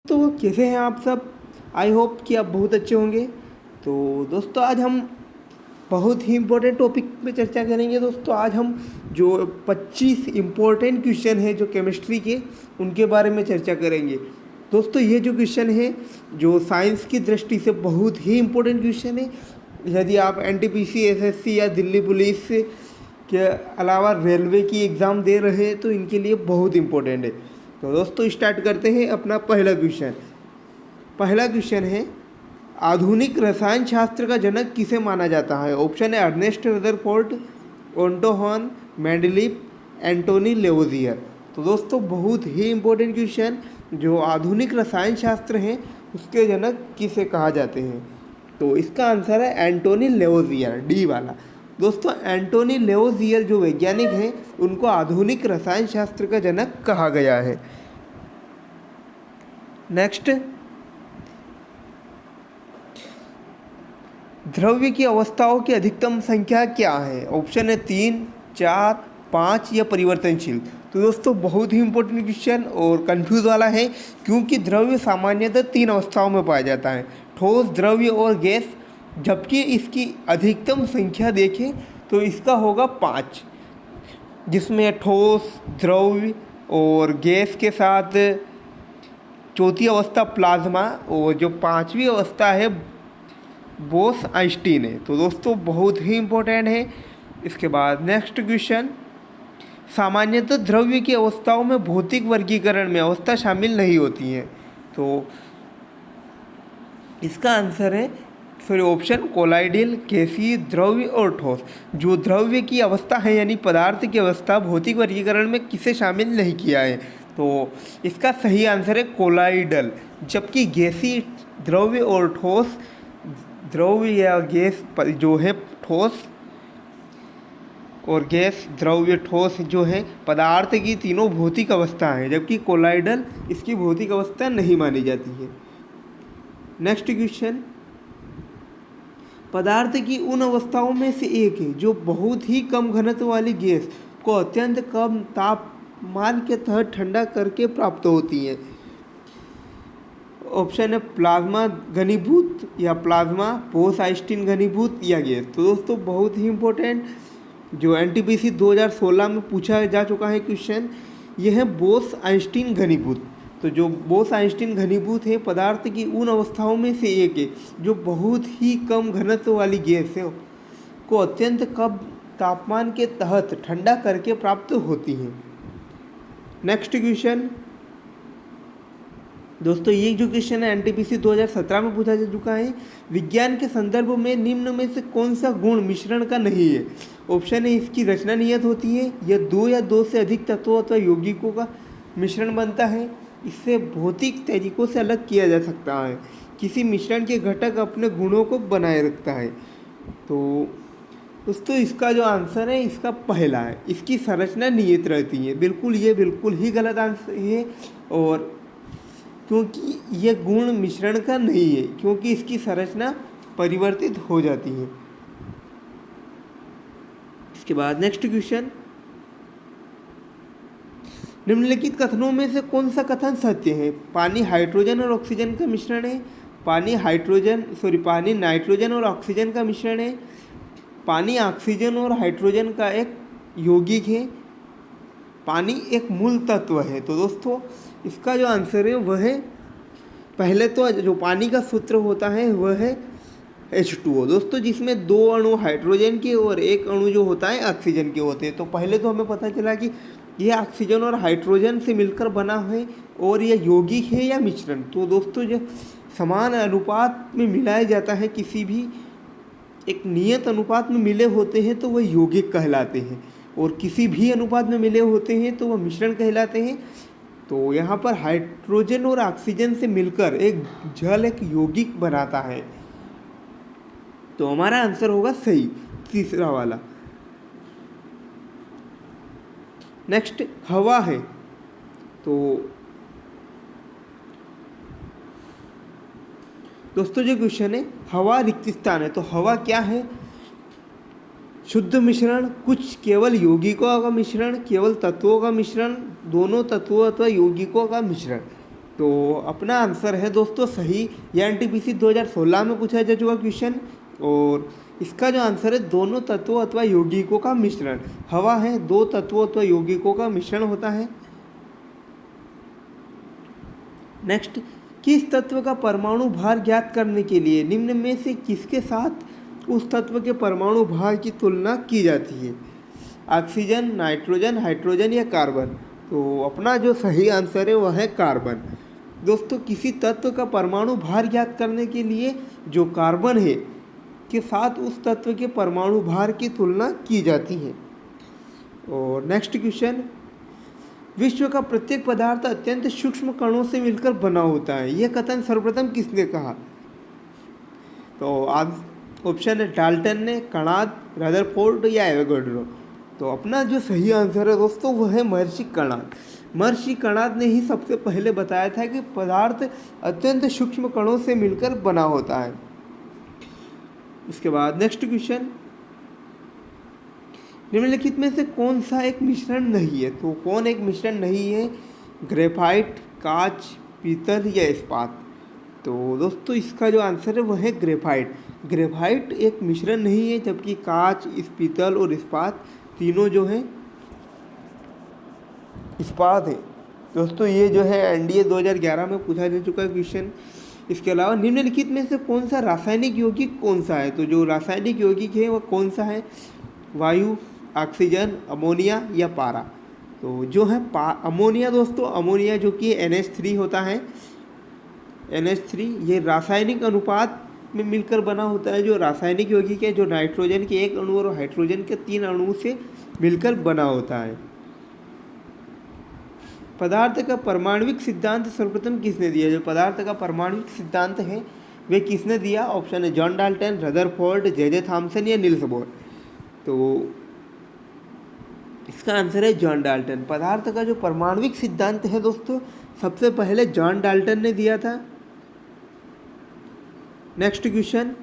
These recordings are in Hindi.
तो कैसे हैं आप सब। आई होप कि आप बहुत अच्छे होंगे। तो दोस्तों आज हम बहुत ही इम्पोर्टेंट टॉपिक पे चर्चा करेंगे। दोस्तों आज हम जो 25 इम्पोर्टेंट क्वेश्चन हैं जो केमिस्ट्री के, उनके बारे में चर्चा करेंगे। दोस्तों ये जो क्वेश्चन है जो साइंस की दृष्टि से बहुत ही इम्पोर्टेंट क्वेश्चन है। यदि आप एनटीपीसी, एसएससी या दिल्ली पुलिस के अलावा रेलवे की एग्ज़ाम दे रहे हैं तो इनके लिए बहुत इम्पोर्टेंट है। तो दोस्तों स्टार्ट करते हैं अपना पहला क्वेश्चन। पहला क्वेश्चन है, आधुनिक रसायन शास्त्र का जनक किसे माना जाता है। ऑप्शन है Ernest Rutherford, Otto Hahn, Mendeleev, Antoine Lavoisier. तो दोस्तों बहुत ही इम्पोर्टेंट क्वेश्चन, जो आधुनिक रसायन शास्त्र हैं उसके जनक किसे कहा जाते हैं। तो इसका आंसर है एंटोनी लेवोजियर, डी वाला। दोस्तों एंटोनी लेवोजियर जो वैज्ञानिक हैं उनको आधुनिक रसायन शास्त्र का जनक कहा गया है। नेक्स्ट, द्रव्य की अवस्थाओं की अधिकतम संख्या क्या है। ऑप्शन है 3, 4, 5 या परिवर्तनशील। तो दोस्तों बहुत ही इंपॉर्टेंट क्वेश्चन और कंफ्यूज वाला है, क्योंकि द्रव्य सामान्यतः 3 अवस्थाओं में पाया जाता है, ठोस, द्रव्य और गैस। जबकि इसकी अधिकतम संख्या देखें तो इसका होगा 5, जिसमें ठोस, द्रव्य और गैस के साथ चौथी अवस्था प्लाज्मा, और जो 5वीं अवस्था है बोस आइंस्टीन है। तो दोस्तों बहुत ही इम्पोर्टेंट है। इसके बाद नेक्स्ट क्वेश्चन, सामान्यतः द्रव्य की अवस्थाओं में भौतिक वर्गीकरण में अवस्था शामिल नहीं होती है। तो इसका आंसर है फिर ऑप्शन कोलाइडल, गैसीय, द्रव्य और ठोस। जो द्रव्य की अवस्था है यानी पदार्थ की अवस्था भौतिक वर्गीकरण में किसे शामिल नहीं किया है। तो इसका सही आंसर है कोलाइडल। जबकि गैसीय, द्रव्य और ठोस, द्रव्य या गैस जो है ठोस और गैस, द्रव्य, ठोस जो है पदार्थ की तीनों भौतिक अवस्था है, जबकि कोलाइडल इसकी भौतिक अवस्था नहीं मानी जाती है। नेक्स्ट क्वेश्चन, पदार्थ की उन अवस्थाओं में से एक है जो बहुत ही कम घनत्व वाली गैस को अत्यंत कम तापमान के तहत ठंडा करके प्राप्त होती है। ऑप्शन है प्लाज्मा घनीभूत या प्लाज्मा, बोस आइंस्टीन घनीभूत या गैस। तो दोस्तों बहुत ही इम्पोर्टेंट, जो एनटीपीसी 2016 में पूछा जा चुका है क्वेश्चन, यह है बोस आइंस्टीन घनीभूत। तो जो बोस आइंस्टीन घनीभूत है पदार्थ की उन अवस्थाओं में से एक है जो बहुत ही कम घनत्व वाली गैस है को अत्यंत कम तापमान के तहत ठंडा करके प्राप्त होती है। नेक्स्ट क्वेश्चन, दोस्तों ये जो क्वेश्चन है एनटीपीसी 2017 में पूछा जा चुका है, विज्ञान के संदर्भ में निम्न में से कौन सा गुण मिश्रण का नहीं है। ऑप्शन है इसकी रचना नियत होती है, यह 2 या 2 से अधिक तत्वों अथवा यौगिकों का मिश्रण बनता है, इससे भौतिक तरीकों से अलग किया जा सकता है, किसी मिश्रण के घटक अपने गुणों को बनाए रखता है। तो दोस्तों इसका जो आंसर है इसका पहला है, इसकी संरचना नियत रहती है। बिल्कुल ये बिल्कुल ही गलत आंसर है, और क्योंकि ये गुण मिश्रण का नहीं है, क्योंकि इसकी संरचना परिवर्तित हो जाती है। इसके बाद नेक्स्ट क्वेश्चन, निम्नलिखित कथनों में से कौन सा कथन सत्य है। पानी हाइड्रोजन और ऑक्सीजन का मिश्रण है, पानी नाइट्रोजन और ऑक्सीजन का मिश्रण है, पानी ऑक्सीजन और हाइड्रोजन का एक यौगिक है, पानी एक मूल तत्व है। तो दोस्तों इसका जो आंसर है वह है, पहले तो जो पानी का सूत्र होता है वह है H2O दोस्तों, जिसमें 2 अणु हाइड्रोजन के और 1 अणु जो होता है ऑक्सीजन के होते हैं। तो पहले तो हमें पता चला कि यह ऑक्सीजन और हाइड्रोजन से मिलकर बना है और यह यौगिक है या मिश्रण। तो दोस्तों जब समान अनुपात में मिलाया जाता है, किसी भी एक नियत अनुपात में मिले होते हैं तो वह यौगिक कहलाते हैं, और किसी भी अनुपात में मिले होते हैं तो वह मिश्रण कहलाते हैं। तो यहाँ पर हाइड्रोजन और ऑक्सीजन से मिलकर एक जल एक यौगिक बनाता है। तो हमारा आंसर होगा सही, तीसरा वाला। नेक्स्ट हवा है। तो दोस्तों जो क्वेश्चन है, हवा रिक्त स्थान है। तो हवा क्या है, शुद्ध मिश्रण, कुछ केवल यौगिकों का मिश्रण, केवल तत्वों का मिश्रण, दोनों तत्वों अथवा यौगिकों का मिश्रण। तो अपना आंसर है दोस्तों सही। यह एनटीपीसी 2016 में पूछा जा चुका क्वेश्चन। और इसका जो आंसर है दोनों तत्वों अथवा यौगिकों का मिश्रण। हवा है, दो तत्वों अथवा यौगिकों का मिश्रण होता है। नेक्स्ट, किस तत्व का परमाणु भार ज्ञात करने के लिए निम्न में से किसके साथ उस तत्व के परमाणु भार की तुलना की जाती है? ऑक्सीजन, नाइट्रोजन, हाइड्रोजन या कार्बन? तो अपना जो सही आंसर है वह है कार्बन। दोस्तों, किसी तत्व का परमाणु भार ज्ञात करने के लिए जो कार्बन है के साथ उस तत्व के परमाणु भार की तुलना की जाती है। और नेक्स्ट क्वेश्चन, विश्व का प्रत्येक पदार्थ अत्यंत सूक्ष्म कणों से मिलकर बना होता है, यह कथन सर्वप्रथम किसने कहा? तो आज ऑप्शन है डाल्टन ने, कणाद, रदरफोर्ड या एवोगाड्रो? तो अपना जो सही आंसर है दोस्तों वह है महर्षि कणाद। महर्षि कणाद ने ही सबसे पहले बताया था कि पदार्थ अत्यंत सूक्ष्म कणों से मिलकर बना होता है। इसके बाद नेक्स्ट क्वेश्चन, निम्नलिखित में से कौन सा एक मिश्रण नहीं है? तो कौन एक मिश्रण नहीं है? ग्रेफाइट, कांच, पीतल या इस्पात? तो दोस्तों इसका जो आंसर है वह है ग्रेफाइट। ग्रेफाइट एक मिश्रण नहीं है, जबकि कांच, पीतल और इस्पात तीनों जो हैं इस्पात है। दोस्तों ये जो है एनडीए 2011 में पूछा जा चुका है क्वेश्चन। इसके अलावा निम्नलिखित में से कौन सा रासायनिक यौगिक कौन सा है? तो जो रासायनिक यौगिक है वह कौन सा है? वायु, ऑक्सीजन, अमोनिया या पारा? तो जो है अमोनिया दोस्तों, अमोनिया जो कि NH3 होता है, NH3 ये रासायनिक अनुपात में मिलकर बना होता है। जो रासायनिक यौगिक है जो नाइट्रोजन के एक अणु और हाइड्रोजन के 3 अणुओं से मिलकर बना होता है। पदार्थ का परमाणविक सिद्धांत सर्वप्रथम किसने दिया? जो पदार्थ का परमाणविक सिद्धांत है वे किसने दिया? ऑप्शन है John Dalton, Rutherford, J Thomson या नील्स बोर? तो इसका आंसर है जॉन डाल्टन। पदार्थ का जो परमाणविक सिद्धांत है दोस्तों सबसे पहले जॉन डाल्टन ने दिया था। नेक्स्ट क्वेश्चन,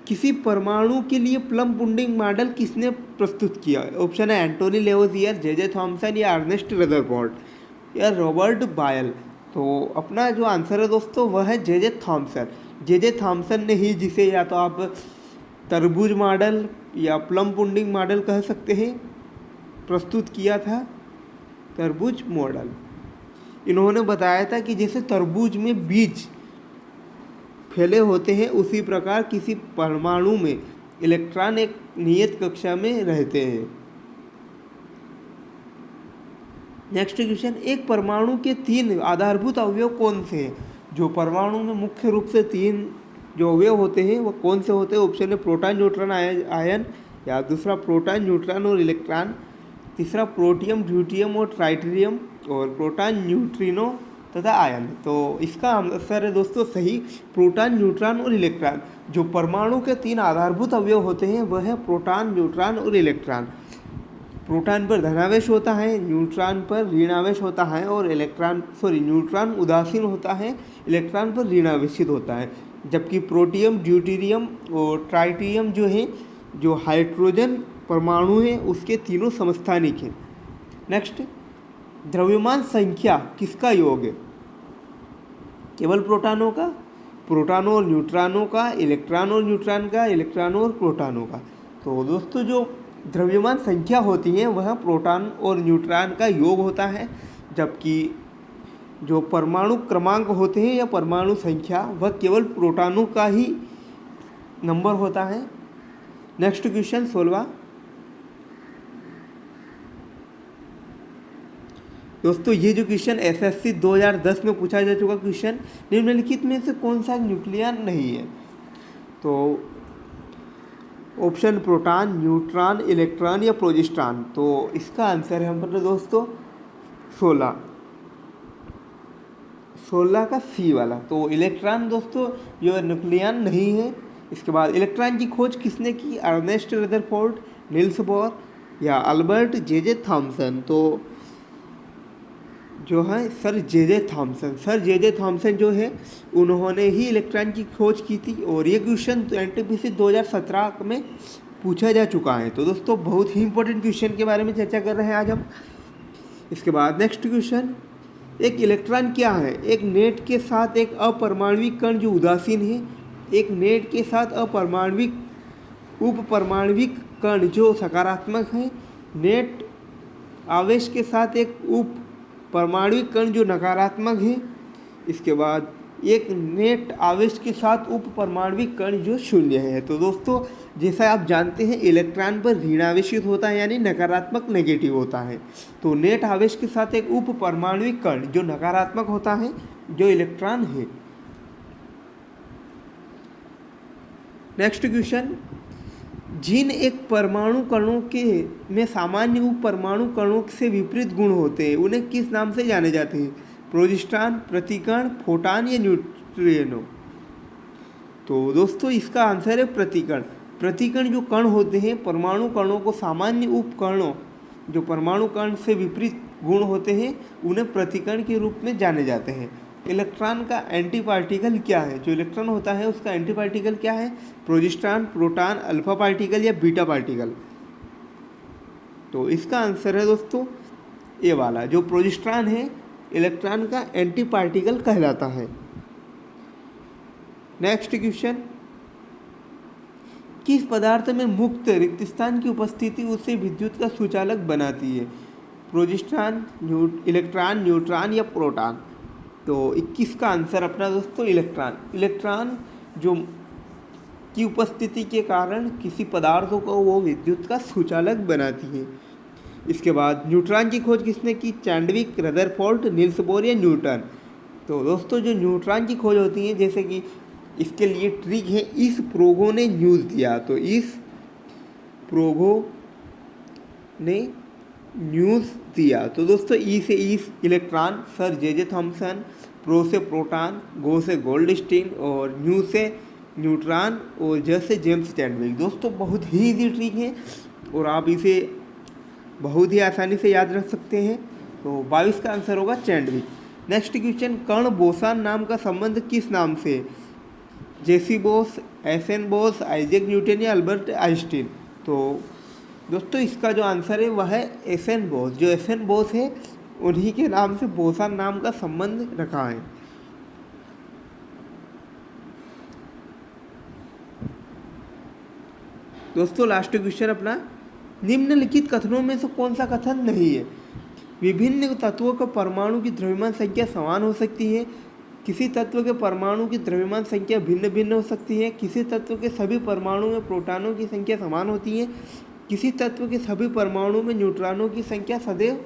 किसी परमाणु के लिए प्लम पुडिंग मॉडल किसने प्रस्तुत किया? ऑप्शन है एंटोनी लेवोजियर, जे थॉमसन या अर्नेस्ट रदरफोर्ड या रॉबर्ट बायल? तो अपना जो आंसर है दोस्तों वह है जे थॉमसन। जे थॉमसन ने ही, जिसे या तो आप तरबूज मॉडल या प्लम पुडिंग मॉडल कह सकते हैं, प्रस्तुत किया था। तरबूज मॉडल इन्होंने बताया था कि जैसे तरबूज में बीज फैले होते हैं उसी प्रकार किसी परमाणु में इलेक्ट्रॉन एक नियत कक्षा में रहते हैं। नेक्स्ट क्वेश्चन, एक परमाणु के 3 आधारभूत अवयव कौन से हैं? जो परमाणु में मुख्य रूप से 3 जो अवयव होते हैं वो कौन से होते हैं? ऑप्शन है प्रोटॉन, न्यूट्रॉन, आयन, या दूसरा प्रोटॉन, न्यूट्रॉन और इलेक्ट्रॉन, तीसरा प्रोटियम, ड्यूटियम और ट्राइटेरियम, और प्रोटॉन, न्यूट्रिनो तथा आयन। तो इसका आंसर है दोस्तों सही, प्रोटॉन, न्यूट्रॉन और इलेक्ट्रॉन। जो परमाणु के 3 आधारभूत अवयव होते हैं वह है प्रोटॉन, न्यूट्रॉन और इलेक्ट्रॉन। प्रोटॉन पर धनावेश होता है, न्यूट्रॉन पर ऋणावेश होता है और न्यूट्रॉन उदासीन होता है, इलेक्ट्रॉन पर ऋणावेशित होता है। जबकि प्रोटियम, ड्यूटेरियम और ट्राइटेरियम जो है, जो हाइड्रोजन परमाणु है उसके तीनों समस्थानिक हैं। नेक्स्ट, द्रव्यमान संख्या किसका योग है? केवल प्रोटॉनों का, प्रोटॉनों और न्यूट्रॉनों का, इलेक्ट्रॉन और न्यूट्रॉन का, इलेक्ट्रॉन और प्रोटॉनों का? तो दोस्तों जो द्रव्यमान संख्या होती है वह प्रोटॉन और न्यूट्रॉन का योग होता है, जबकि जो परमाणु क्रमांक होते हैं या परमाणु संख्या वह केवल प्रोटॉनों का ही नंबर होता है। Next question 16। दोस्तों ये जो क्वेश्चन एसएससी 2010 में पूछा जा चुका क्वेश्चन, निम्नलिखित में से कौन सा न्यूक्लियन नहीं है? तो ऑप्शन प्रोटॉन, न्यूट्रॉन, इलेक्ट्रॉन या प्रोजेस्ट्रॉन? तो इसका आंसर है हमारे दोस्तों 16 का सी वाला। तो इलेक्ट्रॉन दोस्तों जो न्यूक्लियन नहीं है। इसके बाद इलेक्ट्रॉन की खोज किसने की? अर्नेस्ट रदरफोर्ड, नील्स बोर या अल्बर्ट जे थॉमसन? तो जो है सर जे थॉमसन जो है उन्होंने ही इलेक्ट्रॉन की खोज की थी। और ये क्वेश्चन एनटीपीसी 2017 में पूछा जा चुका है। तो दोस्तों बहुत ही इंपॉर्टेंट क्वेश्चन के बारे में चर्चा कर रहे हैं आज हम। इसके बाद नेक्स्ट क्वेश्चन, एक इलेक्ट्रॉन क्या है? एक नेट के साथ एक अपरमाणविक कण जो उदासीन है, एक नेट के साथ अपरमाणविक उपपरमाणविक कण जो सकारात्मक है, नेट आवेश के साथ एक उप परमाणविक कण जो नकारात्मक है, इसके बाद एक नेट आवेश के साथ उप परमाणविक कण जो शून्य है। तो दोस्तों जैसा आप जानते हैं इलेक्ट्रॉन पर ऋण आवेशित होता है यानी नकारात्मक नेगेटिव होता है। तो नेट आवेश के साथ एक उप परमाणविक कण जो नकारात्मक होता है जो इलेक्ट्रॉन है। नेक्स्ट क्वेश्चन, जिन एक परमाणु कणों के में सामान्य उप परमाणु कणों से विपरीत गुण होते हैं उन्हें किस नाम से जाने जाते हैं? प्रोजिस्ट्रॉन, प्रतिकण, फोटॉन या न्यूट्रिनो? तो दोस्तों इसका आंसर है प्रतिकण। प्रतिकण जो कण होते हैं परमाणु कणों को सामान्य उपकणों जो परमाणु कण से विपरीत गुण होते हैं उन्हें प्रतिकण के रूप में जाने जाते हैं। इलेक्ट्रॉन का एंटी पार्टिकल क्या है? जो इलेक्ट्रॉन होता है उसका एंटी पार्टिकल क्या है? प्रोजिस्ट्रॉन, प्रोटॉन, अल्फा पार्टिकल या बीटा पार्टिकल? तो इसका आंसर है दोस्तों ये वाला, जो प्रोजिस्ट्रॉन है इलेक्ट्रॉन का एंटी पार्टिकल कहलाता है। नेक्स्ट क्वेश्चन, किस पदार्थ में मुक्त रिक्त स्थान की उपस्थिति उसे विद्युत का सुचालक बनाती है? प्रोजिस्ट्रॉन, इलेक्ट्रॉन, न्यूट्रॉन या प्रोटॉन? तो 21 का आंसर अपना दोस्तों इलेक्ट्रॉन। इलेक्ट्रॉन जो की उपस्थिति के कारण किसी पदार्थों को वो विद्युत का सुचालक बनाती है। इसके बाद न्यूट्रॉन की खोज किसने की? चैडविक, रदरफोर्ड, नील्स बोर या न्यूटन? तो दोस्तों जो न्यूट्रॉन की खोज होती है जैसे कि इसके लिए ट्रिक है, इस प्रोगो ने न्यूज़ दिया। तो इस प्रोगो ने न्यूज़ दिया। तो दोस्तों ई से ईस electron sir J Thomson, pro से प्रोटॉन, गो से गोल्डस्टीन और न्यू से न्यूट्रॉन और ज से जेम्स चैडविक। दोस्तों बहुत ही इजी ट्रिक है और आप इसे बहुत ही आसानी से याद रख सकते हैं। तो 22 का आंसर होगा चैडविक। नेक्स्ट क्वेश्चन, कर्ण बोसन नाम का संबंध किस नाम से? JC Bose, SN. Bose, Isaac Newton या अल्बर्ट आइंस्टीन? तो दोस्तों इसका जो आंसर है वह है एस.एन. बोस। जो एस.एन. बोस है उन्हीं के नाम से बोसन नाम का संबंध रखा है। दोस्तों लास्ट क्वेश्चन अपना, निम्नलिखित कथनों में से कौन सा कथन नहीं है? विभिन्न तत्वों का परमाणु की द्रव्यमान संख्या समान हो सकती है, किसी तत्व के परमाणु की द्रव्यमान संख्या भिन्न भिन्न हो सकती है, किसी तत्व के सभी परमाणु में प्रोटॉनों की संख्या समान होती है, किसी तत्व के सभी परमाणु में न्यूट्रॉनों की संख्या सदैव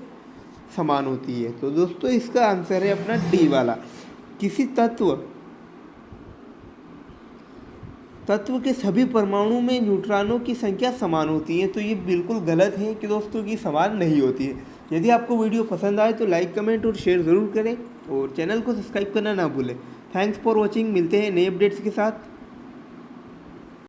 समान होती है। तो दोस्तों इसका आंसर है अपना डी वाला, किसी तत्व के सभी परमाणु में न्यूट्रॉनों की संख्या समान होती है। तो ये बिल्कुल गलत है कि दोस्तों की समान नहीं होती है। यदि आपको वीडियो पसंद आए तो लाइक, कमेंट और शेयर ज़रूर करें और चैनल को सब्सक्राइब करना ना भूलें। Thanks for watching. मिलते हैं नए अपडेट्स के साथ।